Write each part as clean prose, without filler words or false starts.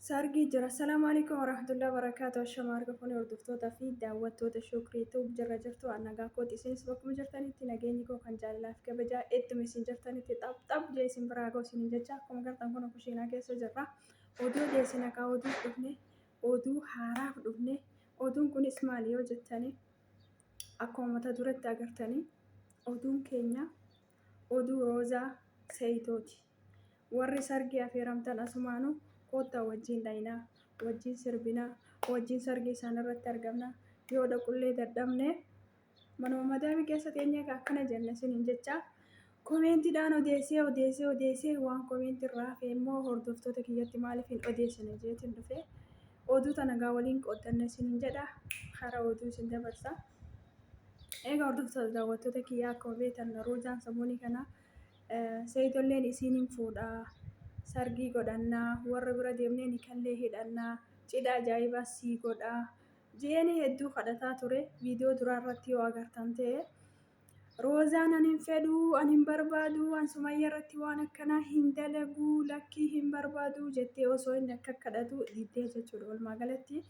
Sargi jira. Assalamu alaikum warahmatullahi wabarakatuh. Ashama argafuun hordoftoota fi daawwattoota shukriituu jira jirtu annagaa kooti isinis bakkuma jirtanitti nageenyi koo kan jaalalaaf kabajaa ittuma isin jirtanitti xapxap jee isin biraa ga'u isin jecha akkuma gartan kun kushiinaa keessa jirra. Oduu geessina kaa oduu dhufne oduu haaraaf dhufne oduun kunis maali yoo jettanii akkuma mata duratti agartanii oduun keenya oduu Roozaa Seeyitooti. Warri sargii affeeramtan asumaanuu kottaa wajjin dhaynaa, wajjin sirbinaa, wajjin sargii isaan irratti argamna. Yoo dhaqullee dadhabne manuma madaamii keessa teenyee akkana jenne isiniin jecha komeentiidhaan odeessee waan koomeentii irraa hafe immoo hordoftoota kiyyatti maaliif hin odeessine jeetiin dhufe oduu tana gaa waliin qooddanne isiniin jedha hara oduu isin dabarsa. Egaa hordoftoota daawwattoota kiyyaa akkuma beektan Roozaan samuunii kana Seeyitolleen isiniin fuudhaa. Sargii godhannaa warra bira deemnee ni kallee hidhannaa cidha ajaa'ibaa sii godhaa jeeni hedduu kadhataa ture viidiyoo duraa irratti yoo agartan ta'e Roozaan ani hin fedhuu ani hin barbaadu an Sumayyaa irratti waan akkanaa hin dalaguu lakkii hin barbaadu jettee osoo inni akka kadhatu diddee jechuudha walumaa galatti.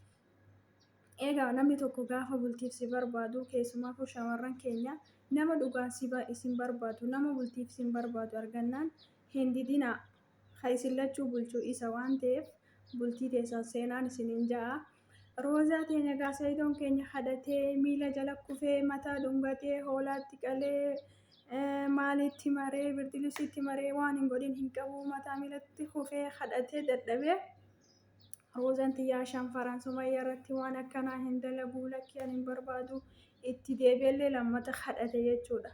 Egaa namni tokko gaafa bultiif si barbaadu keessumaafuu shamarran keenya nama dhugaan isin barbaadu nama bultiif isin barbaadu argannaan hin didinaa. Haisillachuu bulchuu isa waan ta'eef bultii teessan seenaan isiniin ja'a. Roozaa teenya gaa Seeyitoon keenya kadhatee miila jala kufee mataa dhungatee hoolaatti qalee maalitti maree birdilisitti maree waan hin godhin hin qabu mataa miilatti kufee kadhatee dadhabee Roozaan tiyyaa shanfaraan Sumayyaa irratti waan akkanaa hin dalaguu lakkii ani hin barbaadu itti deebi'ellee lammata kadhate jechuudha.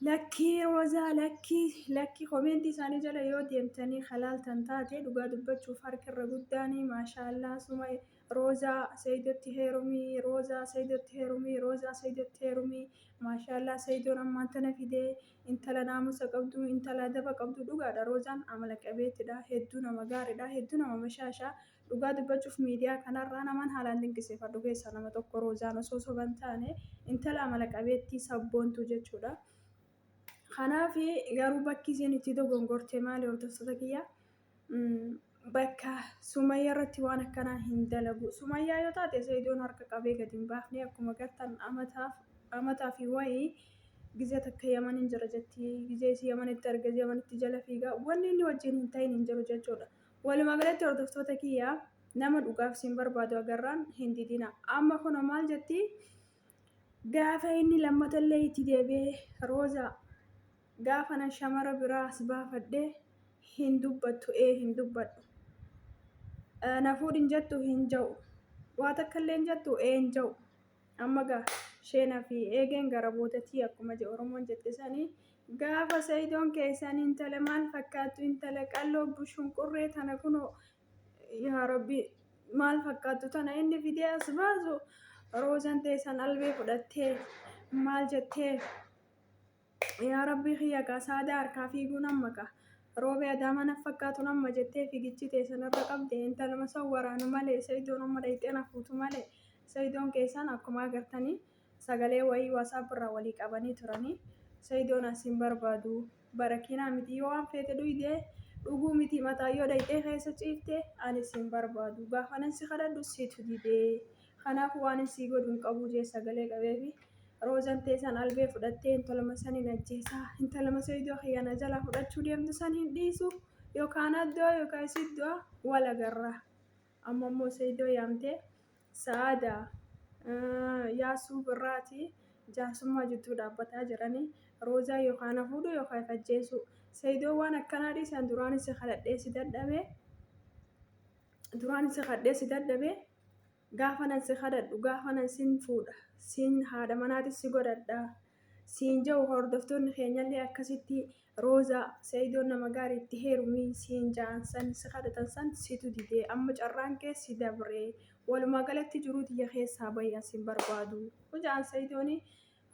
Lakkii Roozaa lakkii koomeentii isaanii jala yoo deemtanii halaaltan taate dhugaa dubbachuuf harka irra guddaanii maashaallah Sumayyaa Roozaa Seeyitootti heerumii Roozaa Seeyitootti heerumii Roozaa Seeyitootti heerumii maashaallah Seeyitoon ammaan tana fidee intala naamusa qabdu intala adaba qabdu dhugaadha Roozaan amala qabeettidha hedduu nama gaariidha hedduu nama mashaashaa dhugaa dubbachuuf miidiyaa kanarraa naman haalaan dinqisiifadhu keessaa nama tokko Roozaan osoo soban taane intala amala qabeettii sabboontu jechuudha. Kanaaf garuu bakki isheen itti dogongorte maali hordoftoota kiyya bakka Sumayyaa irratti waan akkanaa hin dalagu. Sumayyaa yoo taate Seeyitoon harka qabee gadi hin baafne akkuma gartan amataa fi wayii gizee takka Yaman hin jira jetti gizee isii Yamanitti argate Yamanitti jala fiigaa wanni inni wajjin hin ta'in hin jiru jechuudha. Walumaa galatti hordoftoota kiyya nama dhugaaf isin barbaadu agarraan hin didina. Amma kun maal jetti gaafa inni lammatallee itti deebi'ee Roozaa gaafa na shamara biraa as baafadhee hin dubbattu hin dubbadhu. Na fuudhin jettu hin ja'u. Waa takka illee hin jettu hin ja'u. Amma gaa sheenaa fi eegeen gara boodatii akkuma Oromoon jette sanii gaafa Seeyitoon keessan intala maal fakkaattu intala qalloo bushunqurree tana kunoo yaa Rabbi maal fakkaattu tana inni fidee as baasu Roozaan teessan albee fudhattee maal jettee yaa Rabbi kiyya kaa saadaa harkaa fiiguu nama kaa roobee adaama na fakkaatu nama jettee fiigichi teessan irra qabde intala masoo waraanu malee Seeyitoon amma dhayxee na fuutu malee Seeyitoon keessan akkuma agartanii sagalee wayii WhatsApp irraa walii qabanii turanii Seeyitoon asin barbaadu barakinaa miti yoo waan feete dhuguu miti mataa yoo dhayxee keessa ciifte ani sin barbaadu gaafa nan si kadhadhu situ didee kanaaf waan si godhu hin qabu jee sagalee qabeefi. Roozaan teessan albee fudhattee intala masanii ajjeesaa intala Seeyitoo khiyyana jala fudhachuu deemtu san hin dhiisu yookaan addoo yookaan isiddoo wal agarra. Amma immoo Seeyitoo yaamtee Sa'aadaa Yaasuu birraati jaarsummaa jidduu dhaabbataa jiranii Roozaa yookaan fuudhu yookaan ajjeesu. Seeyitoo waan akkanaa dhiisan duraan isa kadhadhee si dadhabee gaafa nan si kadhadhu gaafa nan sin fuudha siin haadha manaatis si godhadha siin ja'u hordoftoonni keenyallee akkasitti Roozaa Seeyitoon nama gaarii itti heerumii siin ja'an san si kadhatan san situ didee amma carraan keessi dabree walumaa galatti jiruu tiyya keessaa bayyan sin barbaadu hojaan Seeyitooni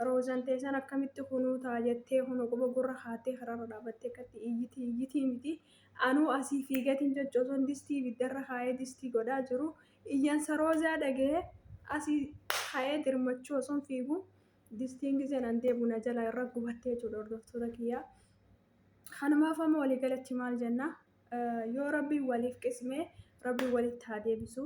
Roozaan teessan akkamitti kunuutaa jettee quba gurra haatee kararra dhaabattee akkatti iyyitii miti anuu asii fiigatiin jechoosoon distii ibiddarra kaayee distii godhaa jiru. Iyyansa Roozaa dhagee asii kaayee dirmachuu osoo fiigu distiin gizeen antee buna jala irra gubattee jechuudha hordoftoota kiyyaa. Kanumaaf amma walii galatti maal jenna yoo rabbiin waliif qismee rabbi walitti haa deebisu.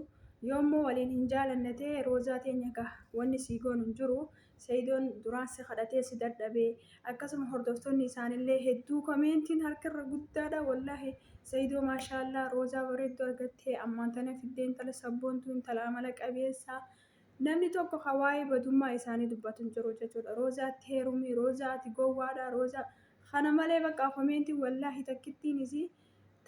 Yoommoo waliin hin jaalanne ta'e roozaa teenya gaha wanni sii goonu hin jiru. Sayidoon duraan si kadhatee si dadhabee akkasuma hordoftoonni isaanillee hedduu koomeentiin harkarra guddaadha wallaahi. Sayidoo maashaallah roozaa bareedduu argattee ammaan tana fiddee intala sabboontuu intala amala qabeessaa. Namni tokko hawaa'ee badummaa isaanii dubbatu hin jiru jechuudha. Roozaatti heerumii, roozaatti gowwaadha, roozaa kana malee bakka koomeentiin wallaahi takkittiinis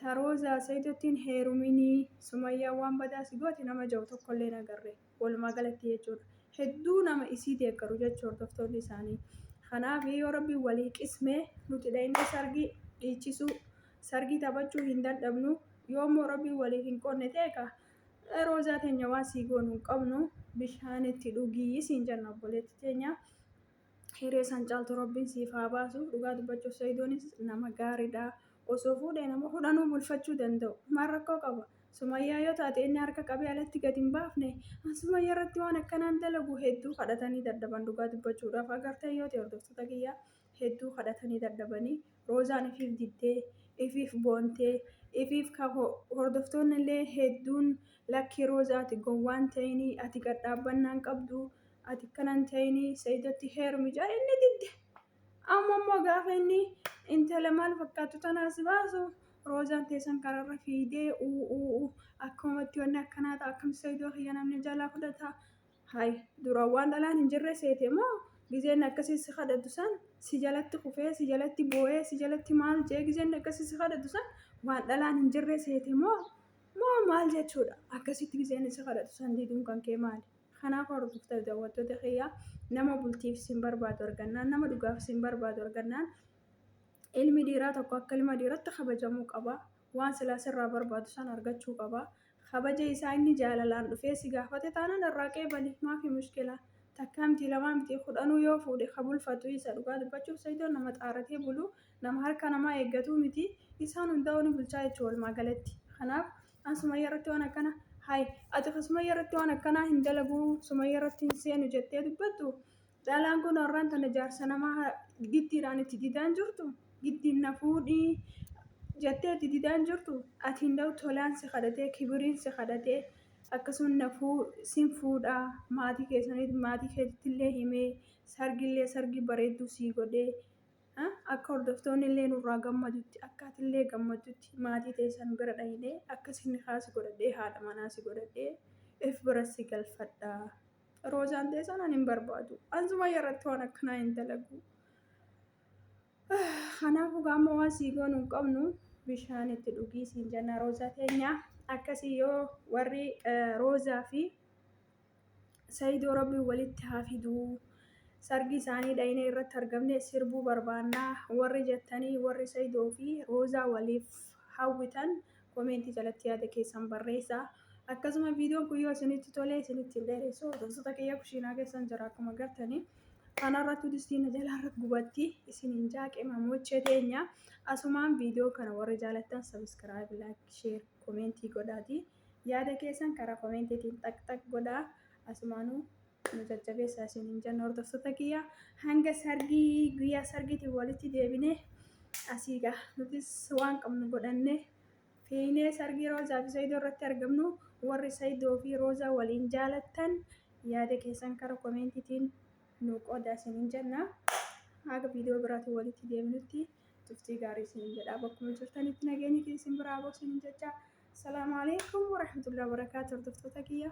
ta roozaa sayidottiin heeruminii Sumayyaan waan badaa si gooti nama jiru tokkollee hin agarre walumaa galatti jechuudha. Hedduu nama isii deeggaru jechuudha hordoftoonni isaanii. Kanaaf yoo rabbi walii qismee nuti dha'innee sargii dhiichisuu sargii taphachuu hin dadhabnu yoommoo rabbi walii hin qonne ta'e roozaa teenya waan sii goonu hin qabnu bishaanitti dhugii siin jenna obboleetti teenya. Hiree san caaltu rabbiin siif haa baasu. Dhugaa dubbachuuf sayidoonis nama gaariidha. Osoo fuudhee nama kudhanuu bulfachuu danda'u. Maal rakkoo qaba? Sumayyaa yoo taate inni harka qabee alatti gadi hin baafne. Sumayyaa irratti waan akkanaan dalagu hedduu kadhatanii dadhaban dhugaa dubbachuudhaaf agartee yoo ta'e hordoftoota kiyyaa hedduu kadhatanii dadhabanii roozaan ifiif diddee ifiif boontee ifiif hordoftoonni illee hedduun lakkii roozaati gowwaan ta'inii ati gadhaabbannaan qabdu ati akkanan ta'inii sayidotti heerumi jedhan inni didde. Ammoo gaafa inni intala maal fakkaatu tanaas baasu roozaan teessan kararra fiidee akkumatti wanni akkanaa ta'a akkam sayidoo kiyya namni jalaa fudhata. Hayi dura waan dhalaan hin jirre seete moo gizeen akkasii si kadhatu san si jalatti kufee si jalatti boo'ee si jalatti maal jee gizeen akkasii si kadhatu san waan dhalaan hin jirre seete moo maal jechuudha. Akkasitti gizeen si kadhatu san diduun kan kee maali? Kanaaf hordoftoota daawwattoota kiyyaa nama bultiif sin barbaadu argannaan nama dhugaaf sin barbaadu argannaan ilmi dhiiraa tokko akka ilma dhiiraatti kabajamuu qaba. Waan silaa sirraa barbaadu san argachuu qaba. Kabaja isaa inni jaalalaan dhufee si gaafate taanaan irraa qeebali maafi mushkila. Takkaa miti lamaa miti kudhanuu yoo fuudhe kabulfatu isa dhugaa dubbachuuf sayidoon nama xaaratee bulu nama harka namaa eeggatu miti isaan hundaa'uu ni bulchaa jechuudha walumaa galatti. Kanaaf an Sumayyaa irratti waan akkana hayi ati Sumayyaa irratti waan akkanaa hin dalaguu Sumayyaa irratti hin seenu jettee dubbattu dhalaan kun har'aan tana jaarsa namaa giddiidhaan itti didaan jirtu giddiin na fuudhii jettee itti didaan jirtu ati hin da'u tolaan si kadhatee kibiriin si kadhatee akkasuma sin fuudhaa maatii keessanitti maatii keessatti illee himee sargillee sargi bareedduu sii godhee akka hordoftoonni illee nurraa gammadutti akka ati illee gammadutti maatii teessan bira dhahidee akkasinni haasi godhadhee haadha manaa si godhadhee if bira si galfadhaa. Roozaan teessan ani hin barbaadu. An Sumayyaa irratti waan akkanaa hin dalagu. Kanaafuu gaamma waan sii goonu hin qabnu bishaan itti dhugii siin jenna roozaa teenya. Akkasii yoo warri roozaa fi sayidoo rabbii walitti haa fiduu. Sargi isaanii dhayinee irratti argamne sirbuu barbaannaa warri jettanii warri sayidoo fi roozaa waliif hawwitan koomeentii jalatti yaada keessan barreessaa. Akkasuma viidiyoon kun yoo isinitti tolee isinitti hin dheeressu hordoftoota kiyya kushiinaa keessan jira akkuma agartanii. Kanarratti distiin jalaarra gubatti isiniin jaaqee mamochee teenya asumaan viidiyoo kana warri jaalattan sabiskiraayib laayik sheer koomentii godhaati yaada keessan karaa koomeentiitiin xaq godhaa asumaanuu nu jajjabeessaa isiniin jenna hordoftoota kiyya hanga sargii guyyaa sargiitiin walitti deebinee asiigaa nutis waan qabnu godhanne fiinee sargii roozaa fi sayidoo irratti argamnu warri sayidoo fi roozaa waliin jaalattan yaada keessan karaa koomeentiitiin nu qoodaa isiniin jenna. Haga viidiyoo biraatiin walitti deebinutti turtii gaarii isiniin jedhaa bakkuma jirtanitti nageenyi keessan biraa boo isiniin jechaa. Salaamu alaikum warahmatullahi wabarakaatuh hordoftoota kiyya.